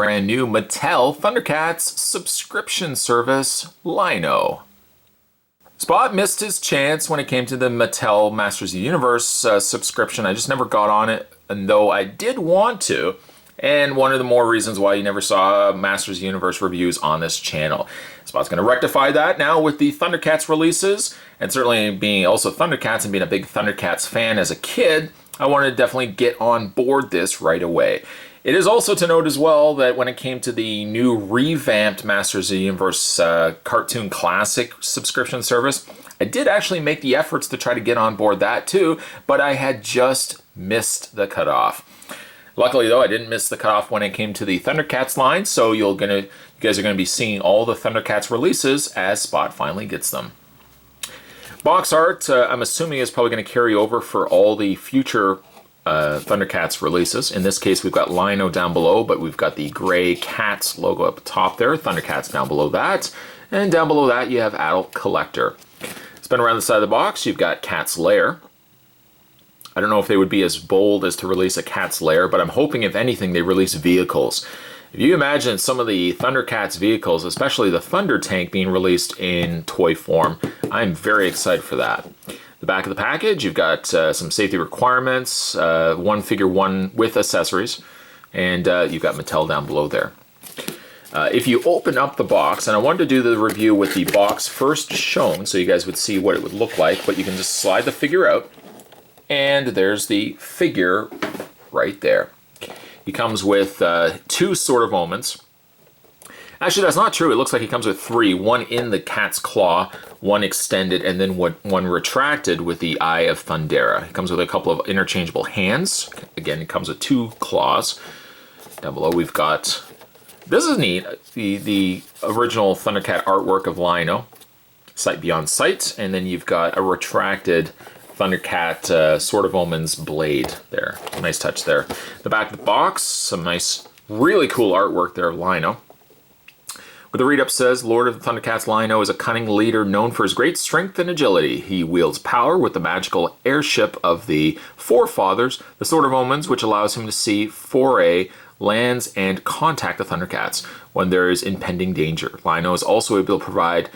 brand new Mattel Thundercats subscription service, Lino. Spot missed his chance when it came to the Mattel Masters of the Universe subscription. I just never got on it, and though I did want to. And one of the more reasons why you never saw Masters of the Universe reviews on this channel. Spot's going to rectify that now with the Thundercats releases, and certainly being also Thundercats and being a big Thundercats fan as a kid, I wanted to definitely get on board this right away. It is also to note as well that when it came to the new revamped Masters of the Universe Cartoon Classic subscription service, I did actually make the efforts to try to get on board that too, but I had just missed the cutoff. Luckily though, I didn't miss the cutoff when it came to the Thundercats line, so you guys are going to be seeing all the Thundercats releases as Spot finally gets them. Box art, I'm assuming, is probably going to carry over for all the future Thundercats releases. In this case, we've got Lino down below, but we've got the gray Cats logo up top there, Thundercats down below that, and down below that you have Adult Collector. Spin around the side of the box, you've got Cat's Lair. I don't know if they would be as bold as to release a Cat's Lair, but I'm hoping, if anything, they release vehicles. If you imagine some of the Thundercats vehicles, especially the Thunder Tank, being released in toy form, I'm very excited for that. The back of the package, you've got some safety requirements, one figure, one with accessories, and you've got Mattel down below there. If you open up the box, and I wanted to do the review with the box first shown so you guys would see what it would look like, but you can just slide the figure out, and there's the figure right there. He comes with two Sword of Omens. Actually, that's not true. It looks like he comes with three. One in the cat's claw, one extended, and then one retracted with the Eye of Thundera. He comes with a couple of interchangeable hands. Again, it comes with two claws. Down below, we've got... This is neat. The original Thundercat artwork of Lino. Sight Beyond Sight. And then you've got a retracted Thundercat Sword of Omens blade there. Nice touch there. The back of the box, some nice, really cool artwork there of Lino. Where the read-up says, Lord of the Thundercats, Lino is a cunning leader known for his great strength and agility. He wields power with the magical airship of the Forefathers, the Sword of Omens, which allows him to see foray, lands, and contact the Thundercats when there is impending danger. Lino is also able to provide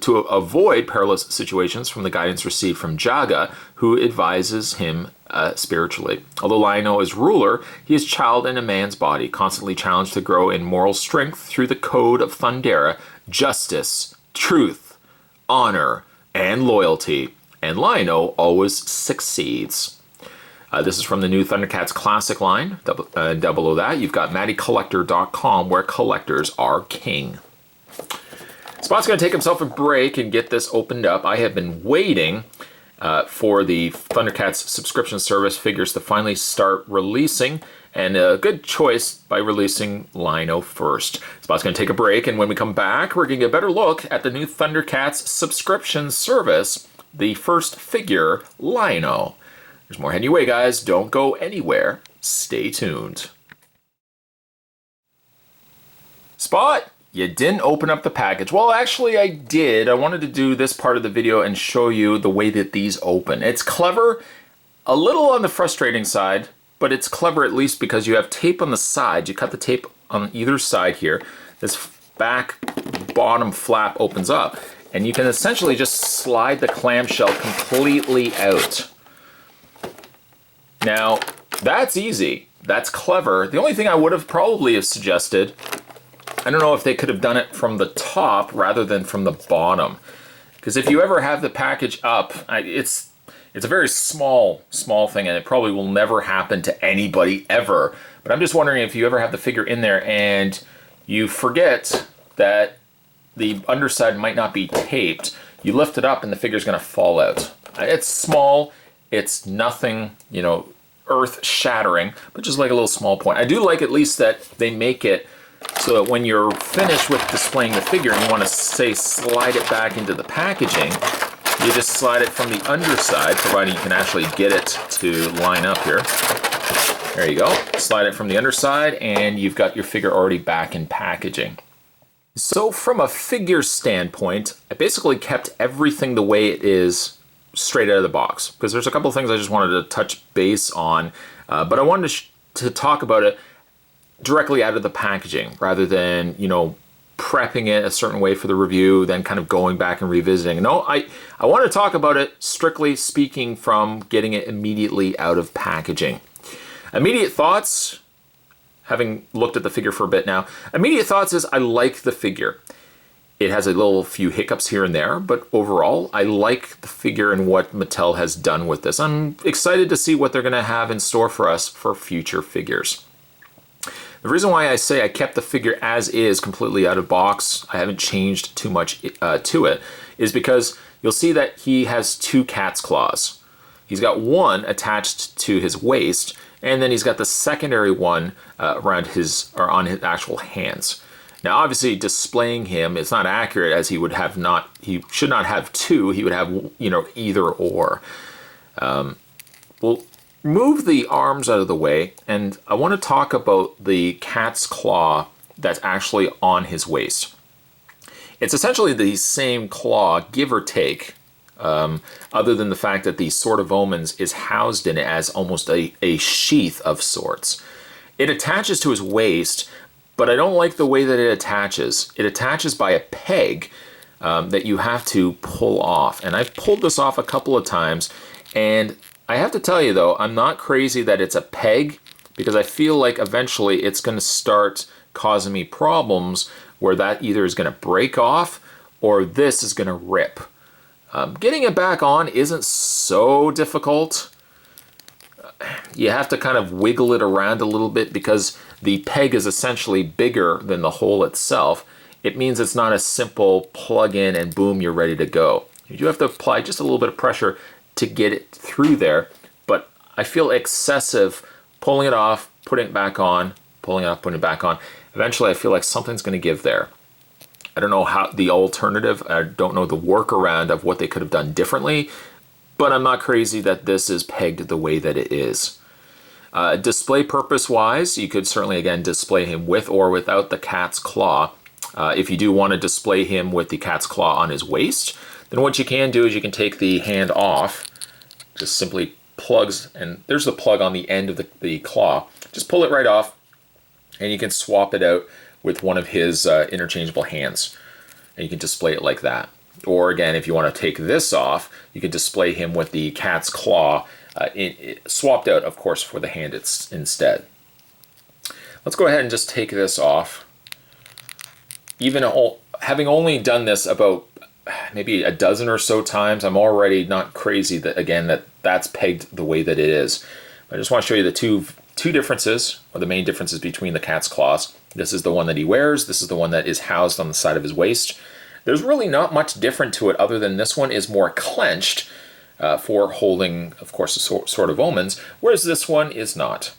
to avoid perilous situations from the guidance received from Jaga, who advises him spiritually. Although Lino is ruler, he is child in a man's body, constantly challenged to grow in moral strength through the code of Thundera, justice, truth, honor, and loyalty. And Lino always succeeds. This is from the new Thundercats Classic line. Down below that, you've got MattyCollector.com, where collectors are king. Spot's going to take himself a break and get this opened up. I have been waiting for the Thundercats subscription service figures to finally start releasing, and a good choice by releasing Lino first. Spot's going to take a break, and when we come back, we're going to get a better look at the new Thundercats subscription service, the first figure, Lino. There's more heading your way, guys. Don't go anywhere. Stay tuned. Spot! You didn't open up the package. Well, actually I did. I wanted to do this part of the video and show you the way that these open. It's clever, a little on the frustrating side, but it's clever at least because you have tape on the side. You cut the tape on either side here. This back bottom flap opens up, and you can essentially just slide the clamshell completely out. Now, that's easy. That's clever. The only thing I would have probably have suggested, I don't know if they could have done it from the top rather than from the bottom. Because if you ever have the package up, it's a very small thing, and it probably will never happen to anybody ever. But I'm just wondering if you ever have the figure in there and you forget that the underside might not be taped, you lift it up and the figure's going to fall out. It's small, it's nothing, you know, earth-shattering, but just like a little small point. I do like at least that they make it so that when you're finished with displaying the figure and you want to, say, slide it back into the packaging, you just slide it from the underside, providing you can actually get it to line up here. There you go. Slide it from the underside, and you've got your figure already back in packaging. So from a figure standpoint, I basically kept everything the way it is straight out of the box, because there's a couple of things I just wanted to touch base on, but I wanted to talk about it directly out of the packaging rather than, you know, prepping it a certain way for the review, then kind of going back and revisiting. No, I want to talk about it strictly speaking from getting it immediately out of packaging. Immediate thoughts, having looked at the figure for a bit now, immediate thoughts is I like the figure. It has a little few hiccups here and there, but overall, I like the figure and what Mattel has done with this. I'm excited to see what they're going to have in store for us for future figures. The reason why I say I kept the figure as is, completely out of box, I haven't changed too much to it, is because you'll see that he has two cat's claws. He's got one attached to his waist, and then he's got the secondary one around his, or on his actual hands. Now, obviously, displaying him is not accurate, as he would have not, he should not have two, he would have, you know, either or. We'll move the arms out of the way, and I want to talk about the cat's claw that's actually on his waist. It's essentially the same claw, give or take, other than the fact that the Sword of Omens is housed in it as almost a sheath of sorts. It attaches to his waist, but I don't like the way that it attaches. It attaches by a peg that you have to pull off. And I've pulled this off a couple of times, and I have to tell you though, I'm not crazy that it's a peg, because I feel like eventually it's going to start causing me problems where that either is going to break off or this is going to rip. Getting it back on isn't so difficult. You have to kind of wiggle it around a little bit because the peg is essentially bigger than the hole itself. It means it's not a simple plug in and boom, you're ready to go. You do have to apply just a little bit of pressure to get it through there, but I feel excessive pulling it off, putting it back on, pulling it off, putting it back on. Eventually I feel like something's going to give there. I don't know how the alternative, I don't know the workaround of what they could have done differently, but I'm not crazy that this is pegged the way that it is. Display purpose wise, you could certainly again display him with or without the cat's claw. If you do want to display him with the cat's claw on his waist, then what you can do is you can take the hand off, just simply plugs, and there's the plug on the end of the claw. Just pull it right off, and you can swap it out with one of his interchangeable hands, and you can display it like that. Or again, if you want to take this off, you can display him with the cat's claw swapped out, of course, for the hand instead. Let's go ahead and just take this off. Even having only done this about maybe a dozen or so times, I'm already not crazy that, again, that's pegged the way that it is. I just want to show you the two differences, or the main differences between the cat's claws. This is the one that he wears. This is the one that is housed on the side of his waist. There's really not much different to it other than this one is more clenched for holding, of course, the Sword of Omens, whereas this one is not.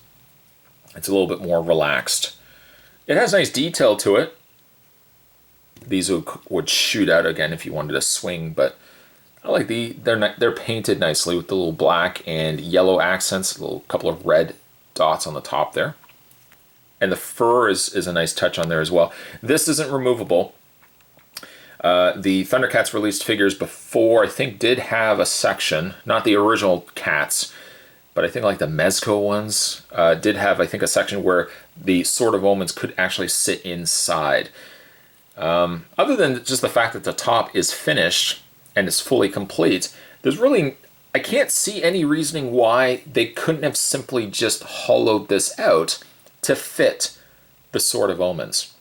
It's a little bit more relaxed. It has nice detail to it. These would shoot out again if you wanted to swing, but I like they're painted nicely with the little black and yellow accents, a little couple of red dots on the top there. And the fur is a nice touch on there as well. This isn't removable. The Thundercats released figures before, I think, did have a section, not the original Cats, but I think like the Mezco ones did have, I think, a section where the Sword of Omens could actually sit inside. Other than just the fact that the top is finished and is fully complete, there's really, I can't see any reasoning why they couldn't have simply just hollowed this out to fit the Sword of Omens.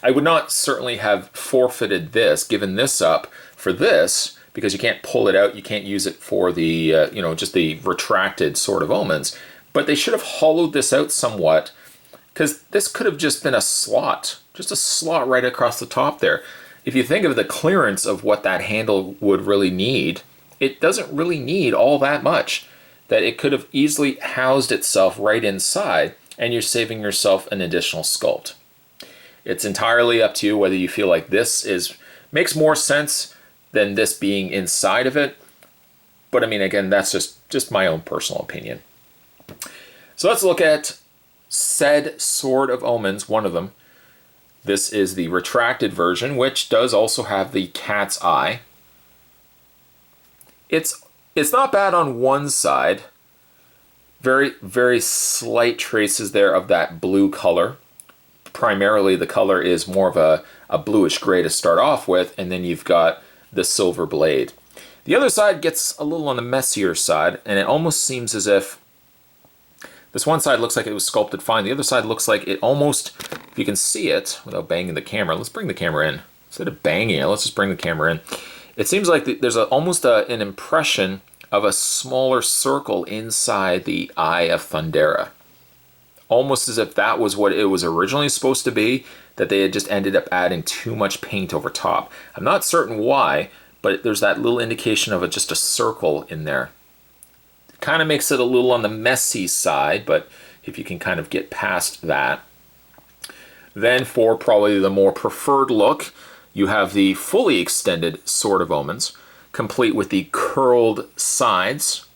I would not certainly have forfeited this, given this up for this, because you can't pull it out, you can't use it for the, just the retracted Sword of Omens, but they should have hollowed this out somewhat, because this could have just been a slot right across the top there. If you think of the clearance of what that handle would really need, it doesn't really need all that much, that it could have easily housed itself right inside, and you're saving yourself an additional sculpt. It's entirely up to you whether you feel like this makes more sense than this being inside of it. But I mean, again, that's just my own personal opinion. So let's look at said Sword of Omens, one of them. This is the retracted version, which does also have the cat's eye. It's not bad on one side. Very, very slight traces there of that blue color. Primarily the color is more of a bluish gray to start off with, and then you've got the silver blade. The other side gets a little on the messier side, and it almost seems as if this one side looks like it was sculpted fine. The other side looks like it almost, if you can see it without banging the camera, let's bring the camera in. Instead of banging it, let's just bring the camera in. It seems like there's almost an impression of a smaller circle inside the eye of Thundera. Almost as if that was what it was originally supposed to be, that they had just ended up adding too much paint over top. I'm not certain why, but there's that little indication of just a circle in there. It kind of makes it a little on the messy side, but if you can kind of get past that. Then for probably the more preferred look, you have the fully extended Sword of Omens, complete with the curled sides.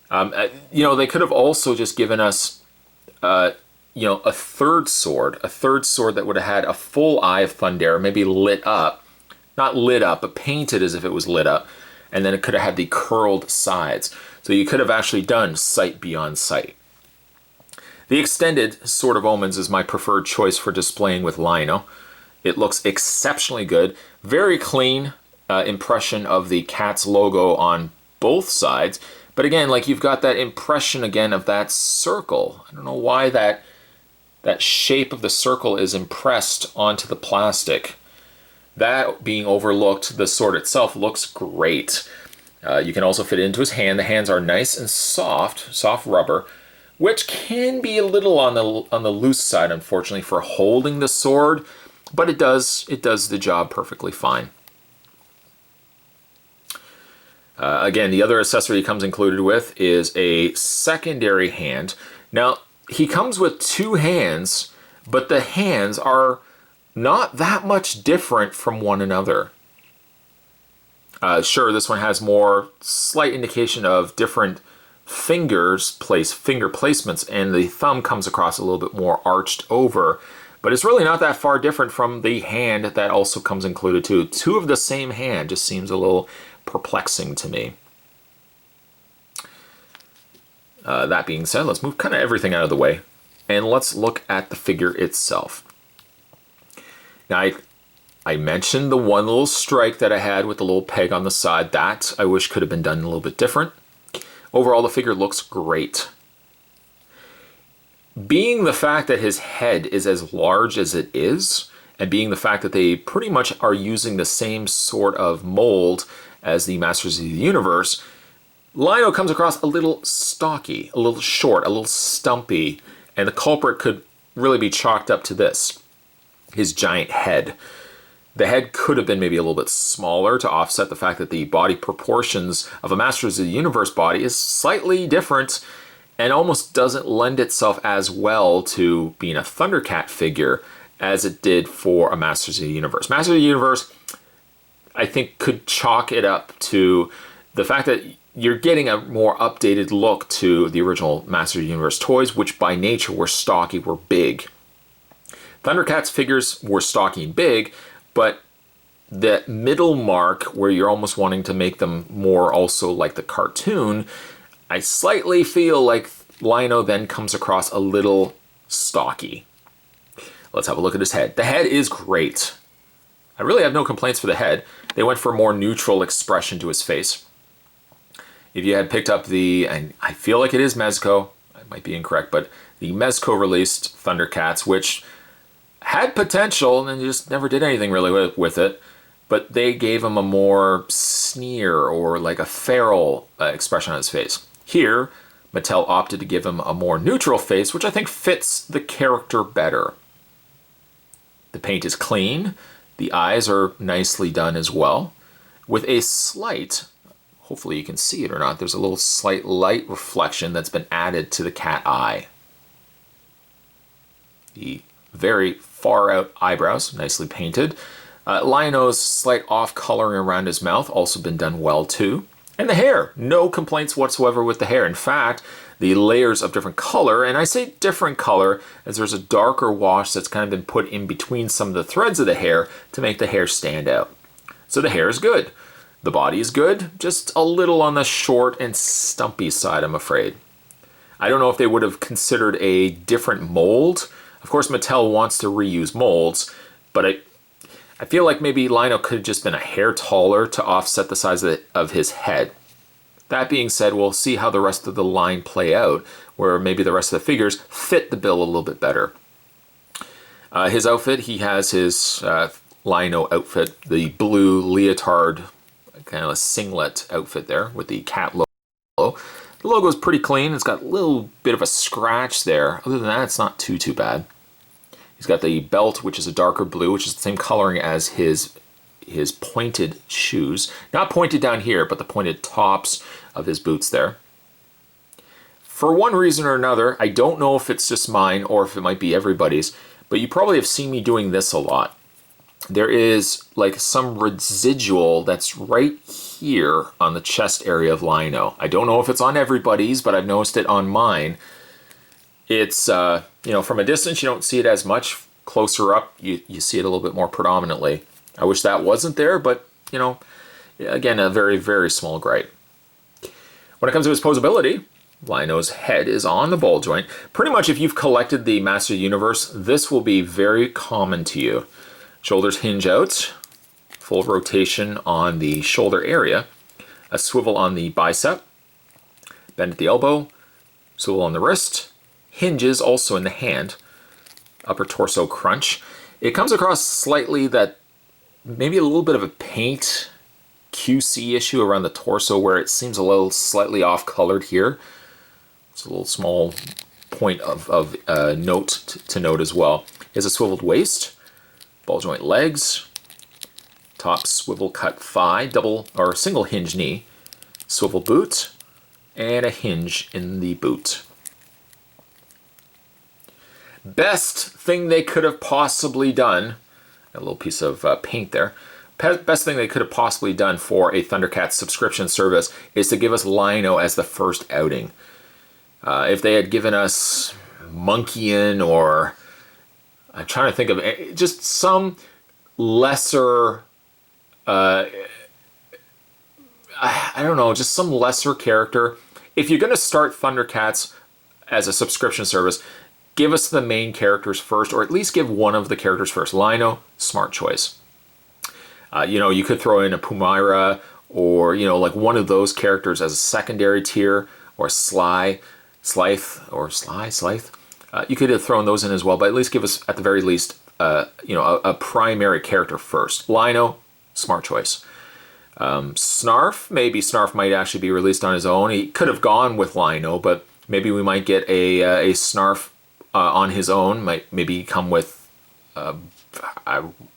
They could have also just given us, a third sword that would have had a full eye of Thundera, maybe lit up, not lit up, but painted as if it was lit up, and then it could have had the curled sides. So you could have actually done sight beyond sight. The extended Sword of Omens is my preferred choice for displaying with lino. It looks exceptionally good, very clean impression of the Cats logo on both sides. But again, like you've got that impression again of that circle. I don't know why that shape of the circle is impressed onto the plastic. That being overlooked, the sword itself looks great. You can also fit it into his hand. The hands are nice and soft rubber, which can be a little on the loose side, unfortunately, for holding the sword, but it does the job perfectly fine. Again, the other accessory he comes included with is a secondary hand. Now, he comes with two hands, but the hands are not that much different from one another. Sure, this one has more slight indication of different finger placements, and the thumb comes across a little bit more arched over, but it's really not that far different from the hand that also comes included too. Two of the same hand just seems a little perplexing to me. That being said, let's move kind of everything out of the way, and let's look at the figure itself. Now, I mentioned the one little strike that I had with the little peg on the side. That I wish could have been done a little bit different. Overall, the figure looks great. Being the fact that his head is as large as it is, and being the fact that they pretty much are using the same sort of mold as the Masters of the Universe, Lino comes across a little stocky, a little short, a little stumpy, and the culprit could really be chalked up to this, his giant head. The head could have been maybe a little bit smaller to offset the fact that the body proportions of a Masters of the Universe body is slightly different and almost doesn't lend itself as well to being a Thundercat figure as it did for a Masters of the Universe. Masters of the Universe, I think, could chalk it up to the fact that you're getting a more updated look to the original Masters of the Universe toys, which by nature were stocky, were big. Thundercats figures were stocky and big, but the middle mark where you're almost wanting to make them more also like the cartoon, I slightly feel like Lino then comes across a little stocky. Let's have a look at his head. The head is great. I really have no complaints for the head. They went for a more neutral expression to his face. If you had picked up and I feel like it is Mezco, I might be incorrect, but the Mezco released Thundercats, which had potential and just never did anything really with it, but they gave him a more sneer or like a feral expression on his face. Here, Mattel opted to give him a more neutral face, which I think fits the character better. The paint is clean, the eyes are nicely done as well, with a slight, hopefully you can see it or not, there's a little slight light reflection that's been added to the cat eye. The very far out eyebrows, nicely painted. Lino's slight off coloring around his mouth, also been done well too. And the hair, no complaints whatsoever with the hair. In fact, the layers of different color, and I say different color as there's a darker wash that's kind of been put in between some of the threads of the hair to make the hair stand out. So the hair is good. The body is good, just a little on the short and stumpy side, I'm afraid. I don't know if they would have considered a different mold. Of course, Mattel wants to reuse molds, but I feel like maybe Lino could have just been a hair taller to offset the size of his head. That being said, we'll see how the rest of the line play out, where maybe the rest of the figures fit the bill a little bit better. His outfit, he has his Lino outfit, the blue leotard, kind of a singlet outfit there with the cat logo. The logo is pretty clean. It's got a little bit of a scratch there. Other than that, it's not too bad. He's got the belt, which is a darker blue, which is the same coloring as his pointed shoes. Not pointed down here, but the pointed tops of his boots there. For one reason or another, I don't know if it's just mine or if it might be everybody's, but you probably have seen me doing this a lot. There is like some residual that's right here on the chest area of Lino. I don't know if it's on everybody's, but I've noticed it on mine. It's, you know, from a distance, you don't see it as much. Closer up, you see it a little bit more predominantly. I wish that wasn't there, but, you know, again, a very small gripe. When it comes to his posability, Lino's head is on the ball joint. Pretty much if you've collected the Master of the Universe, this will be very common to you. Shoulders hinge out, full rotation on the shoulder area, a swivel on the bicep, bend at the elbow, swivel on the wrist, hinges also in the hand, upper torso crunch. It comes across slightly that maybe a little bit of a paint QC issue around the torso where it seems a little slightly off colored here. It's a little small point of note to note as well. It has a swiveled waist, ball joint legs, top swivel cut thigh, double or single hinge knee, swivel boot, and a hinge in the boot. Best thing they could have possibly done, a little piece of paint there, best thing they could have possibly done for a Thundercats subscription service is to give us Lino as the first outing. If they had given us Monkeyin or, I'm trying to think of just some lesser, I don't know, just some lesser character. If you're going to start Thundercats as a subscription service, give us the main characters first, or at least give one of the characters first. Lino, smart choice. You know, you could throw in a Pumira or, you know, like one of those characters as a secondary tier, or Slythe. You could have thrown those in as well, but at least give us, at the very least, you know, a primary character first. Lino, smart choice. Snarf, maybe Snarf might actually be released on his own. He could have gone with Lino, but maybe we might get a Snarf on his own. Might maybe come with a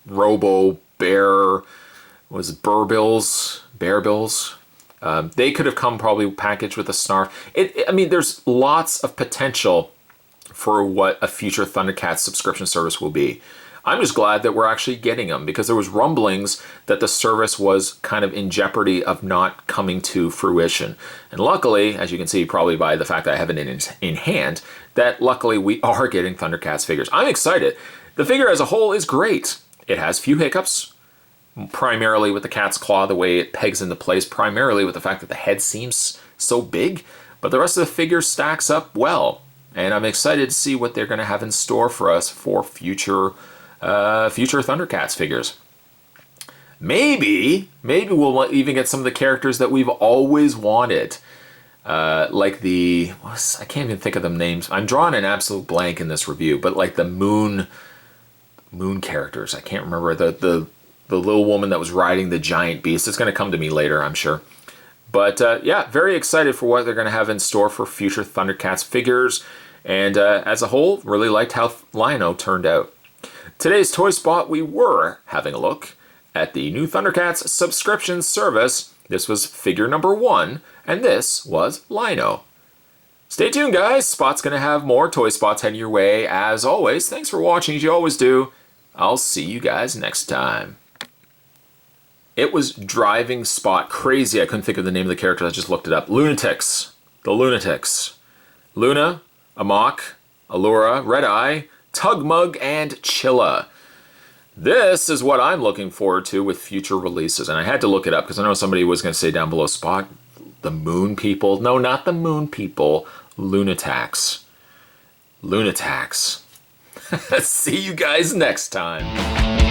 Robo Bear, was it Bearbills? They could have come probably packaged with a Snarf. I mean, there's lots of potential for what a future Thundercats subscription service will be. I'm just glad that we're actually getting them, because there was rumblings that the service was kind of in jeopardy of not coming to fruition. And luckily, as you can see probably by the fact that I have it in hand, that luckily we are getting Thundercats figures. I'm excited. The figure as a whole is great. It has few hiccups, primarily with the cat's claw, the way it pegs into place, primarily with the fact that the head seems so big, but the rest of the figure stacks up well. And I'm excited to see what they're going to have in store for us for future Thundercats figures. Maybe we'll even get some of the characters that we've always wanted. Like I can't even think of the names. I'm drawing an absolute blank in this review, but like the moon characters. I can't remember the little woman that was riding the giant beast. It's going to come to me later, I'm sure. But yeah, very excited for what they're going to have in store for future Thundercats figures. And as a whole, really liked how Lino turned out. Today's Toy Spot, we were having a look at the new Thundercats subscription service. This was figure number 1, and this was Lino. Stay tuned, guys. Spot's going to have more Toy Spots heading your way, as always. Thanks for watching, as you always do. I'll see you guys next time. It was driving Spot crazy. I couldn't think of the name of the character. I just looked it up. Lunatics. The Lunatics. Luna, Amok, Allura, Red Eye, Tugmug, and Chilla. This is what I'm looking forward to with future releases. And I had to look it up because I know somebody was going to say down below, Spot, the moon people. No, not the moon people. Lunatacs. Lunatacs. See you guys next time.